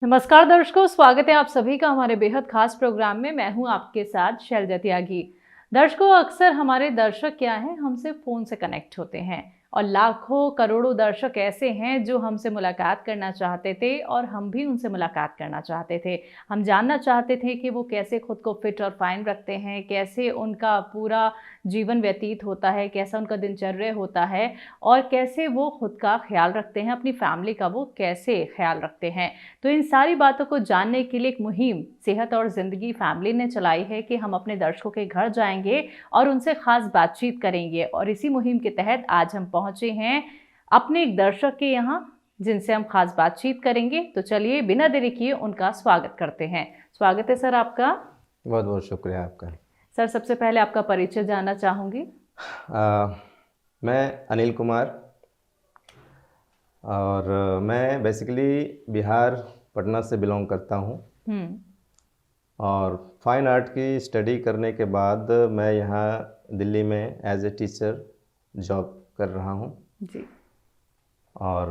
नमस्कार दर्शकों, स्वागत है आप सभी का हमारे बेहद खास प्रोग्राम में। मैं हूं आपके साथ शैलजा त्यागी। दर्शकों, अक्सर हमारे दर्शक क्या हैं, हमसे फ़ोन से कनेक्ट होते हैं और लाखों करोड़ों दर्शक ऐसे हैं जो हमसे मुलाकात करना चाहते थे और हम भी उनसे मुलाकात करना चाहते थे। हम जानना चाहते थे कि वो कैसे खुद को फिट और फाइन रखते हैं, कैसे उनका पूरा जीवन व्यतीत होता है, कैसा उनका दिनचर्या होता है और कैसे वो खुद का ख्याल रखते हैं, अपनी फैमिली का वो कैसे ख्याल रखते हैं। तो इन सारी बातों को जानने के लिए एक मुहिम सेहत और ज़िंदगी फैमिली ने चलाई है कि हम अपने दर्शकों के घर जाएंगे और उनसे खास बातचीत करेंगे। और इसी मुहिम के तहत आज हम पहुंचे हैं अपने एक दर्शक के यहाँ, जिनसे हम खास बातचीत करेंगे। तो चलिए बिना देरी किए उनका स्वागत करते हैं। स्वागत है सर आपका। बहुत बहुत शुक्रिया आपका। सर, सबसे पहले आपका परिचय जानना चाहूँगी। मैं अनिल कुमार और मैं बेसिकली बिहार पटना से बिलोंग करता हूँ और फाइन आर्ट की स्टडी करने के बाद मैं यहाँ दिल्ली में एज ए टीचर जॉब कर रहा हूँ जी। और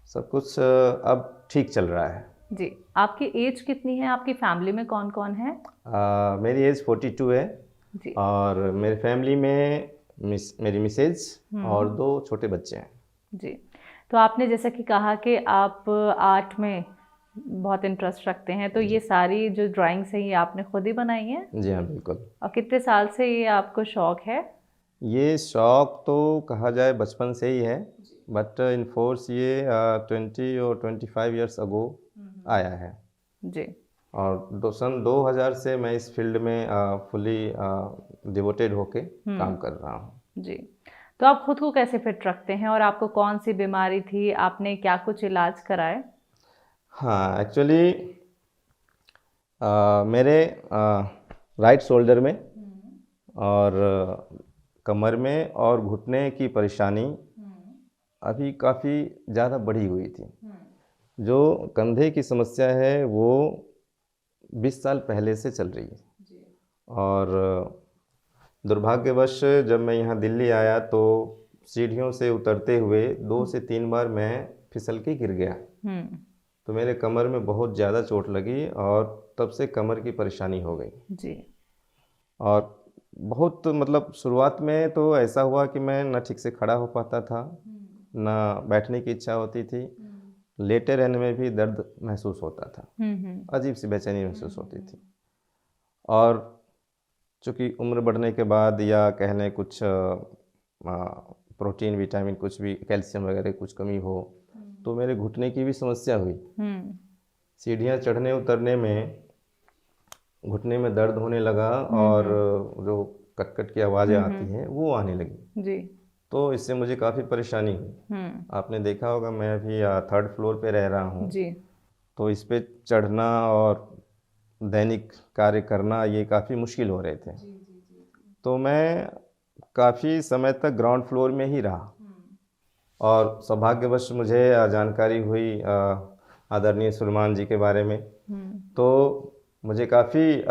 सब कुछ अब ठीक चल रहा है जी, आपकी एज कितनी है? आपकी फैमिली में कौन कौन है? मेरी एज 42 है जी। और मेरी फैमिली में मेरी मिसेज और 2 छोटे बच्चे हैं। जी, तो आपने जैसा कि कहा कि आप आर्ट में बहुत इंटरेस्ट रखते हैं, तो ये सारी जो ड्राइंग्स हैं ये आपने खुद ही बनाई हैं? जी हाँ, बिल्कुल। और कितने साल से ये आपको शौक है? ये शौक तो कहा जाए बचपन से ही है, बट इन फोर्स ये 20 और 25 इयर्स अगो आया है। जी। और सन 2000 से मैं इस फील्ड में फुली डिवोटेड होके काम कर रहा हूँ। जी, तो आप खुद को कैसे फिट रखते हैं और आपको कौन सी बीमारी थी? आपने क्या कुछ इलाज कराए? हाँ, एक्चुअली मेरे राइट शोल्डर में और कमर में और घुटने की परेशानी अभी काफ़ी ज़्यादा बढ़ी हुई थी। जो कंधे की समस्या है वो 20 साल पहले से चल रही है और दुर्भाग्यवश जब मैं यहाँ दिल्ली आया तो सीढ़ियों से उतरते हुए 2 से 3 बार मैं फिसल के गिर गया। तो मेरे कमर में बहुत ज़्यादा चोट लगी और तब से कमर की परेशानी हो गई जी। और बहुत मतलब शुरुआत में तो ऐसा हुआ कि मैं न ठीक से खड़ा हो पाता था, न बैठने की इच्छा होती थी, लेटे रहने में भी दर्द महसूस होता था, अजीब सी बेचैनी महसूस होती थी। और चूँकि उम्र बढ़ने के बाद या कह लें कुछ प्रोटीन विटामिन कुछ भी कैल्शियम वगैरह कुछ कमी हो तो मेरे घुटने की भी समस्या हुई। सीढ़ियाँ चढ़ने उतरने में घुटने में दर्द होने लगा और जो कट-कट की आवाज़ें आती हैं वो आने लगी। जी। तो इससे मुझे काफ़ी परेशानी हुई। आपने देखा होगा मैं अभी 3rd फ्लोर पे रह रहा हूँ। जी। तो इस पे चढ़ना और दैनिक कार्य करना ये काफ़ी मुश्किल हो रहे थे। तो मैं काफ़ी समय तक ग्राउंड फ्लोर में ही रहा और सौभाग्यवश मुझे जानकारी हुई आदरणीय सुलेमान जी के बारे में। तो मुझे काफ़ी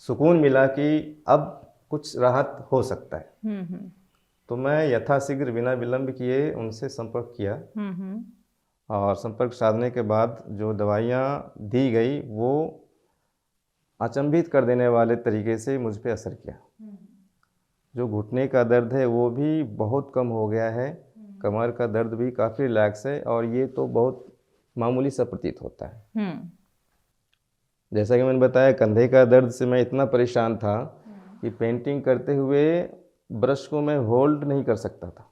सुकून मिला कि अब कुछ राहत हो सकता है। तो मैं यथाशीघ्र बिना विलंब किए उनसे संपर्क किया और संपर्क साधने के बाद जो दवाइयाँ दी गई वो अचंभित कर देने वाले तरीके से मुझ पे असर किया। जो घुटने का दर्द है वो भी बहुत कम हो गया है, कमर का दर्द भी काफ़ी रिलैक्स है और ये तो बहुत मामूली सा प्रतीत होता है। जैसा कि मैंने बताया कंधे का दर्द से मैं इतना परेशान था कि पेंटिंग करते हुए ब्रश को मैं होल्ड नहीं कर सकता था।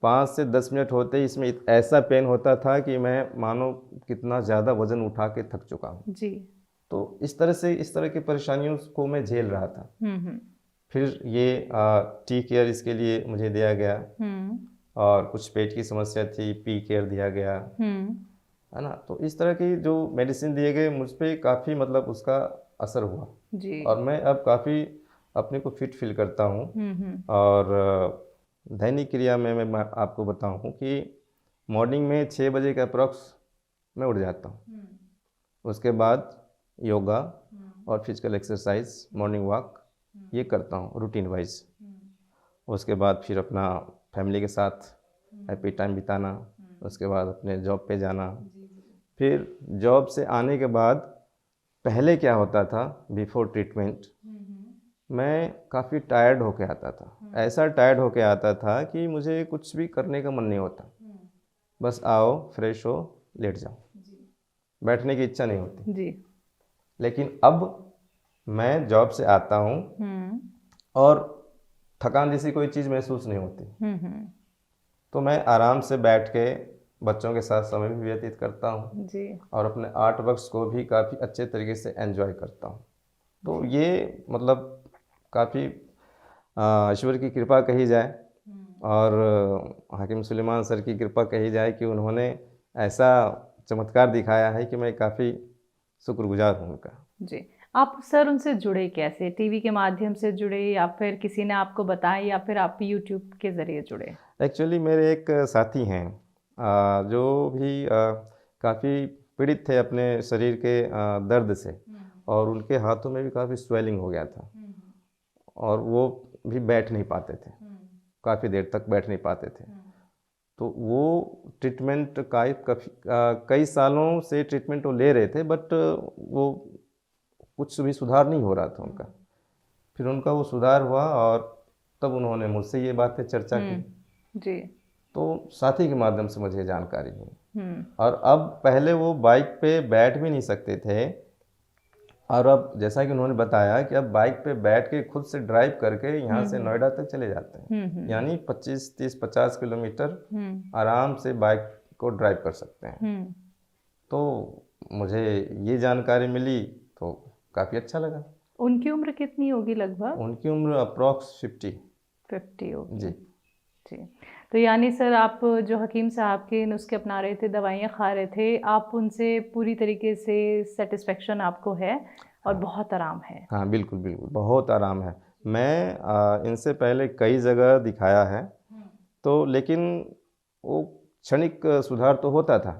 5 से 10 मिनट होते ही इसमें ऐसा पेन होता था कि मैं मानो कितना ज़्यादा वज़न उठा के थक चुका हूँ। जी। तो इस तरह की परेशानियों को मैं झेल रहा था। फिर ये टी केयर इसके लिए मुझे दिया गया और कुछ पेट की समस्या थी, पी केयर दिया गया, है ना। तो इस तरह की जो मेडिसिन दिए गए मुझ पर काफ़ी मतलब उसका असर हुआ जी। और मैं अब काफ़ी अपने को फिट फील करता हूँ। और दैनिक क्रिया में मैं आपको बताऊँ कि मॉर्निंग में 6 बजे के अप्रॉक्स मैं उठ जाता हूँ। उसके बाद योगा और फिजिकल एक्सरसाइज, मॉर्निंग वॉक ये करता हूँ रूटीन वाइज। उसके बाद फिर अपना फैमिली के साथ हैप्पी टाइम बिताना, उसके बाद अपने जॉब पे जाना। फिर जॉब से आने के बाद पहले क्या होता था, बिफोर ट्रीटमेंट मैं काफ़ी टायर्ड होके आता था। ऐसा टायर्ड होके आता था कि मुझे कुछ भी करने का मन नहीं होता, बस आओ फ्रेश हो लेट जाओ, बैठने की इच्छा नहीं होती। जी। लेकिन अब मैं जॉब से आता हूँ और थकान जैसी कोई चीज़ महसूस नहीं होती, तो मैं आराम से बैठ के बच्चों के साथ समय भी व्यतीत करता हूँ जी। और अपने आर्ट वर्क्स को भी काफ़ी अच्छे तरीके से एंजॉय करता हूँ। तो ये मतलब काफ़ी ईश्वर की कृपा कही जाए और हाकिम सुलेमान सर की कृपा कही जाए कि उन्होंने ऐसा चमत्कार दिखाया है कि मैं काफ़ी शुक्रगुजार हूँ उनका। जी। आप सर उनसे जुड़े कैसे? टीवी के माध्यम से जुड़े या फिर किसी ने आपको बताया या फिर आप यूट्यूब के ज़रिए जुड़े? एक्चुअली मेरे एक साथी हैं जो भी काफ़ी पीड़ित थे अपने शरीर के दर्द से, और उनके हाथों में भी काफ़ी स्वेलिंग हो गया था और वो भी बैठ नहीं पाते थे, काफ़ी देर तक बैठ नहीं पाते थे। तो वो ट्रीटमेंट कई सालों से ट्रीटमेंट वो ले रहे थे, बट वो कुछ भी सुधार नहीं हो रहा था उनका। फिर उनका वो सुधार हुआ और तब उन्होंने मुझसे ये बातें चर्चा की। जी। तो साथी के माध्यम से मुझे जानकारी हुई। और अब पहले वो बाइक पे बैठ भी नहीं सकते थे, और अब जैसा कि उन्होंने बताया कि अब बाइक पे बैठ के खुद से ड्राइव करके यहाँ से नोएडा तक चले जाते हैं, यानी 25, 30, 50 किलोमीटर आराम से बाइक को ड्राइव कर सकते हैं। तो मुझे ये जानकारी मिली तो काफ़ी अच्छा लगा। उनकी उम्र कितनी होगी लगभग? उनकी उम्र अप्रॉक्स 50 होगी। जी। जी। तो यानी सर आप जो हकीम साहब के नुस्खे अपना रहे थे, दवाइयाँ खा रहे थे, आप उनसे पूरी तरीके से सेटिस्फेक्शन आपको है और बहुत आराम है? हाँ, बिल्कुल, बिल्कुल, बहुत आराम है। मैं इनसे पहले कई जगह दिखाया है, तो लेकिन वो क्षणिक सुधार तो होता था,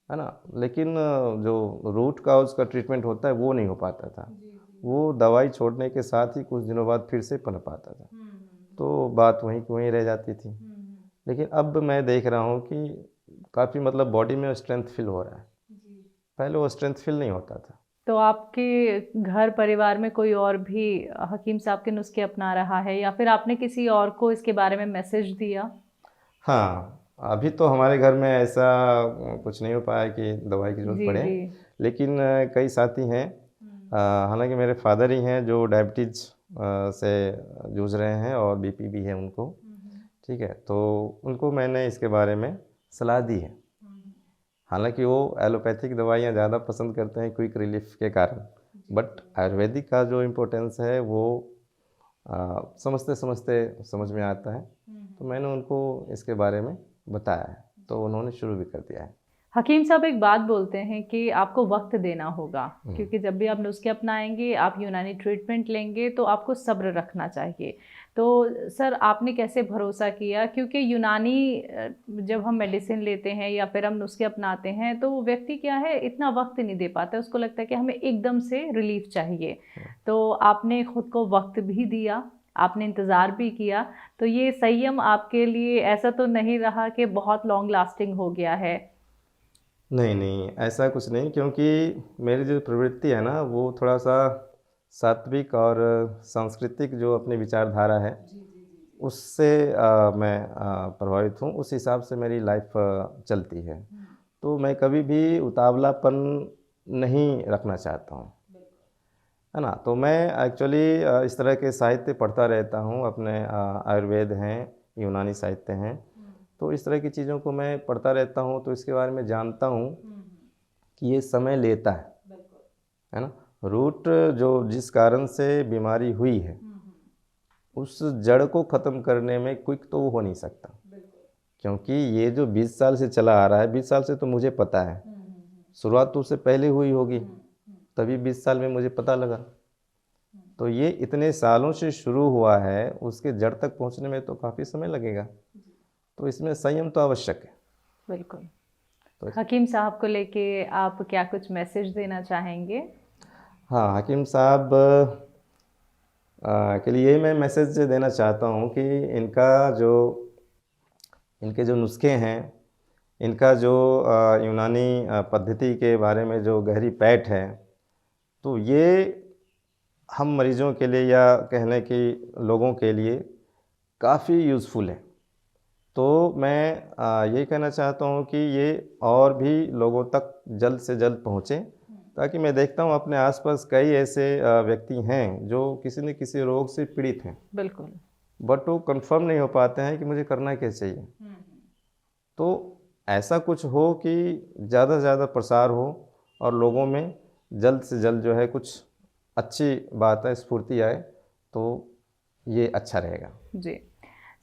है ना? लेकिन जो रूट कॉज़ का ट्रीटमेंट होता है वो नहीं हो पाता था। वो दवाई छोड़ने के साथ ही कुछ दिनों बाद फिर से पनप आता था, तो बात वहीं की वहीं रह जाती थी। लेकिन अब मैं देख रहा हूँ कि काफ़ी मतलब बॉडी में स्ट्रेंथ फ़ील हो रहा है। पहले वो स्ट्रेंथ फ़ील नहीं होता था। तो आपके घर परिवार में कोई और भी हकीम साहब के नुस्खे अपना रहा है या फिर आपने किसी और को इसके बारे में मैसेज दिया? हाँ, अभी तो हमारे घर में ऐसा कुछ नहीं हो पाया कि दवाई की ज़रूरत जी, पड़े, जी। लेकिन कई साथी हैं, हालांकि मेरे फादर ही हैं जो डायबिटीज़ से जूझ रहे हैं और बीपी भी है उनको, ठीक है? तो उनको मैंने इसके बारे में सलाह दी है। हालांकि वो एलोपैथिक दवाइयाँ ज़्यादा पसंद करते हैं क्विक रिलीफ के कारण, बट आयुर्वेदिक का जो इम्पोर्टेंस है वो समझते समझते समझ में आता है। तो मैंने उनको इसके बारे में बताया है, तो उन्होंने शुरू भी कर दिया है। हकीम साहब एक बात बोलते हैं कि आपको वक्त देना होगा, क्योंकि जब भी आप नुस्खे अपनाएंगे, आप यूनानी ट्रीटमेंट लेंगे, तो आपको सब्र रखना चाहिए। तो सर आपने कैसे भरोसा किया? क्योंकि यूनानी जब हम मेडिसिन लेते हैं या फिर हम नुस्खे अपनाते हैं तो व्यक्ति क्या है इतना वक्त नहीं दे पाता, उसको लगता है कि हमें एकदम से रिलीफ चाहिए। तो आपने खुद को वक्त भी दिया, आपने इंतज़ार भी किया, तो ये संयम आपके लिए ऐसा तो नहीं रहा कि बहुत लॉन्ग लास्टिंग हो गया है? नहीं, नहीं, ऐसा कुछ नहीं, क्योंकि मेरी जो प्रवृत्ति है ना वो थोड़ा-सा सात्विक और सांस्कृतिक जो अपनी विचारधारा है, उससे मैं प्रभावित हूँ, उस हिसाब से मेरी लाइफ चलती है। तो मैं कभी भी उतावलापन नहीं रखना चाहता हूँ, है ना? तो मैं एक्चुअली इस तरह के साहित्य पढ़ता रहता हूँ, अपने आयुर्वेद हैं, यूनानी साहित्य हैं, तो इस तरह की चीज़ों को मैं पढ़ता रहता हूँ, तो इसके बारे में जानता हूँ कि ये समय लेता है ना? रूट जो जिस कारण से बीमारी हुई है, उस जड़ को ख़त्म करने में क्विक तो वो हो नहीं सकता, क्योंकि ये जो 20 साल से चला आ रहा है, 20 साल से तो मुझे पता है, शुरुआत तो उससे पहले हुई होगी, तभी 20 साल में मुझे पता लगा। तो ये इतने सालों से शुरू हुआ है, उसके जड़ तक पहुंचने में तो काफ़ी समय लगेगा, तो इसमें संयम तो आवश्यक है। बिल्कुल। तो हकीम साहब को लेके आप क्या कुछ मैसेज देना चाहेंगे? हाँ, हकीम साहब के लिए मैं मैसेज देना चाहता हूँ कि इनके जो नुस्खे हैं, इनका जो यूनानी पद्धति के बारे में जो गहरी पैठ है, तो ये हम मरीजों के लिए या कहने की लोगों के लिए काफ़ी यूज़फुल है। तो मैं यही कहना चाहता हूँ कि ये और भी लोगों तक जल्द से जल्द पहुँचे, ताकि मैं देखता हूँ अपने आसपास कई ऐसे व्यक्ति हैं जो किसी न किसी रोग से पीड़ित हैं, बिल्कुल। बट वो कंफर्म नहीं हो पाते हैं कि मुझे करना क्या चाहिए। तो ऐसा कुछ हो कि ज़्यादा से ज़्यादा प्रसार हो और लोगों में जल्द से जल्द जो है कुछ अच्छी बात है, स्फूर्ति आए, तो ये अच्छा रहेगा। जी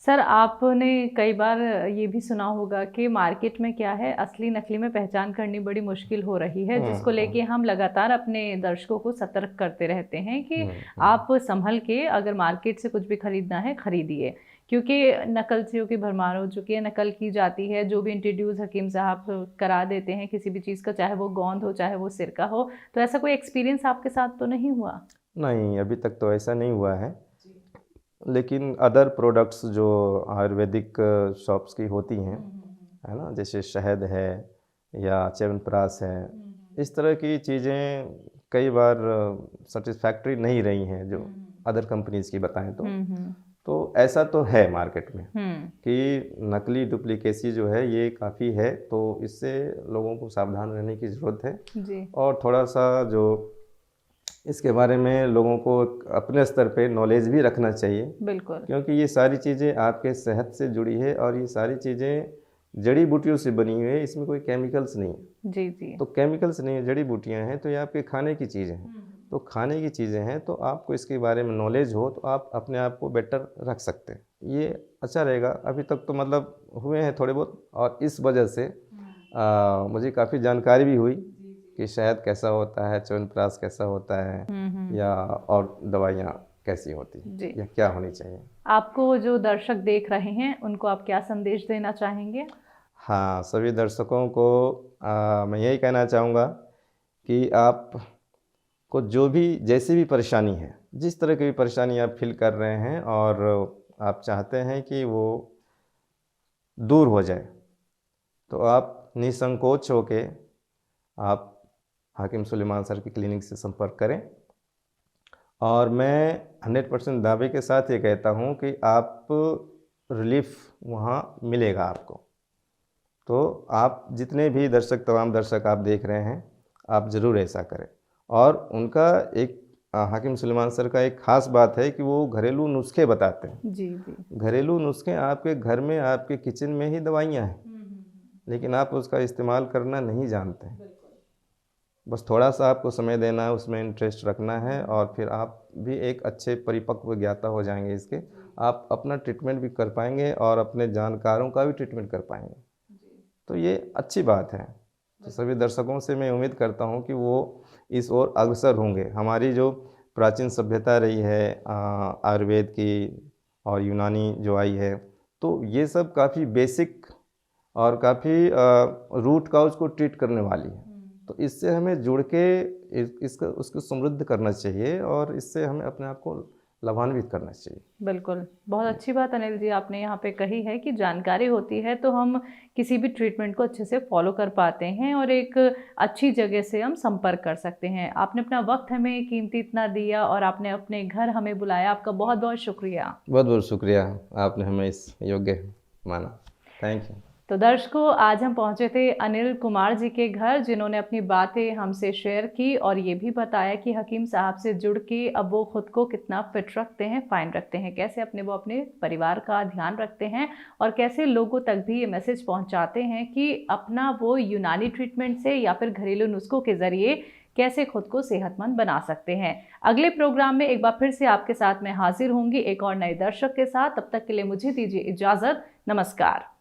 सर, आपने कई बार ये भी सुना होगा कि मार्केट में क्या है, असली नकली में पहचान करनी बड़ी मुश्किल हो रही है, जिसको लेके हम लगातार अपने दर्शकों को सतर्क करते रहते हैं कि आप संभल के अगर मार्केट से कुछ भी खरीदना है खरीदिए, क्योंकि नकलचियों की भरमार हो चुकी है, नकल की जाती है। जो भी इंट्रोड्यूस हकीम साहब करा देते हैं किसी भी चीज़ का, चाहे वो गोंद हो चाहे वो सिरका हो। तो ऐसा कोई एक्सपीरियंस आपके साथ तो नहीं हुआ? नहीं, अभी तक तो ऐसा नहीं हुआ है, लेकिन अदर प्रोडक्ट्स जो आयुर्वेदिक शॉप्स की होती हैं, है ना, जैसे शहद है या च्यवनप्राश है, इस तरह की चीज़ें कई बार सेटिस्फैक्ट्री नहीं रही हैं जो अदर कंपनीज़ की बताएं तो ऐसा तो है मार्केट में कि नकली डुप्लीकेसी जो है ये काफ़ी है, तो इससे लोगों को सावधान रहने की ज़रूरत है जी। और थोड़ा सा जो इसके बारे में लोगों को अपने स्तर पे नॉलेज भी रखना चाहिए। बिल्कुल। क्योंकि ये सारी चीज़ें आपके सेहत से जुड़ी है और ये सारी चीज़ें जड़ी बूटियों से बनी हुई है, इसमें कोई केमिकल्स नहीं है। जी जी। तो केमिकल्स नहीं है, जड़ी बूटियां हैं, तो ये आपके खाने की चीज़ें हैं। तो खाने की चीज़ें हैं तो आपको इसके बारे में नॉलेज हो तो आप अपने आप को बेटर रख सकते हैं, ये अच्छा रहेगा। अभी तक तो मतलब हुए हैं थोड़े बहुत, और इस वजह से मुझे काफ़ी जानकारी भी हुई कि शहद कैसा होता है, च्यवनप्राश कैसा होता है, या और दवाइयाँ कैसी होती हैं या क्या होनी चाहिए। आपको जो दर्शक देख रहे हैं उनको आप क्या संदेश देना चाहेंगे? हाँ, सभी दर्शकों को मैं यही कहना चाहूँगा कि आप को जो भी जैसी भी परेशानी है, जिस तरह की भी परेशानी आप फील कर रहे हैं और आप चाहते हैं कि वो दूर हो जाए, तो आप निसंकोच होके आप हाकिम सुलेमान सर की क्लिनिक से संपर्क करें। और मैं 100% दावे के साथ ये कहता हूँ कि आप रिलीफ वहाँ मिलेगा आपको। तो आप जितने भी दर्शक, तमाम दर्शक आप देख रहे हैं, आप ज़रूर ऐसा करें। और उनका एक हाकिम सुलेमान सर का एक ख़ास बात है कि वो घरेलू नुस्खे बताते हैं। जी जी। घरेलू नुस्खे आपके घर में, आपके किचन में ही दवाइयाँ हैं, लेकिन आप उसका इस्तेमाल करना नहीं जानते हैं। बस थोड़ा सा आपको समय देना है, उसमें इंटरेस्ट रखना है, और फिर आप भी एक अच्छे परिपक्व ज्ञाता हो जाएंगे इसके। आप अपना ट्रीटमेंट भी कर पाएंगे और अपने जानकारों का भी ट्रीटमेंट कर पाएंगे। तो ये अच्छी बात है। तो सभी दर्शकों से मैं उम्मीद करता हूँ कि वो इस ओर अग्रसर होंगे। हमारी जो प्राचीन सभ्यता रही है आयुर्वेद की और यूनानी जो आई है, तो ये सब काफ़ी बेसिक और काफ़ी रूट काउज को ट्रीट करने वाली है। तो इससे हमें जुड़ के इसका उसको समृद्ध करना चाहिए और इससे हमें अपने आप को लाभान्वित करना चाहिए। बिल्कुल, बहुत अच्छी बात अनिल जी आपने यहाँ पे कही है कि जानकारी होती है तो हम किसी भी ट्रीटमेंट को अच्छे से फॉलो कर पाते हैं और एक अच्छी जगह से हम संपर्क कर सकते हैं। आपने अपना वक्त हमें कीमती इतना दिया और आपने अपने घर हमें बुलाया, आपका बहुत बहुत शुक्रिया। बहुत बहुत शुक्रिया, आपने हमें इस योग्य माना। Thank you. तो दर्शकों, आज हम पहुंचे थे अनिल कुमार जी के घर, जिन्होंने अपनी बातें हमसे शेयर की और ये भी बताया कि हकीम साहब से जुड़ के अब वो खुद को कितना फिट रखते हैं, फाइन रखते हैं, कैसे वो अपने परिवार का ध्यान रखते हैं और कैसे लोगों तक भी ये मैसेज पहुंचाते हैं कि अपना वो यूनानी ट्रीटमेंट से या फिर घरेलू नुस्खों के ज़रिए कैसे खुद को सेहतमंद बना सकते हैं। अगले प्रोग्राम में एक बार फिर से आपके साथ मैं हाजिर होंगी एक और नए दर्शक के साथ। तब तक के लिए मुझे दीजिए इजाज़त। नमस्कार।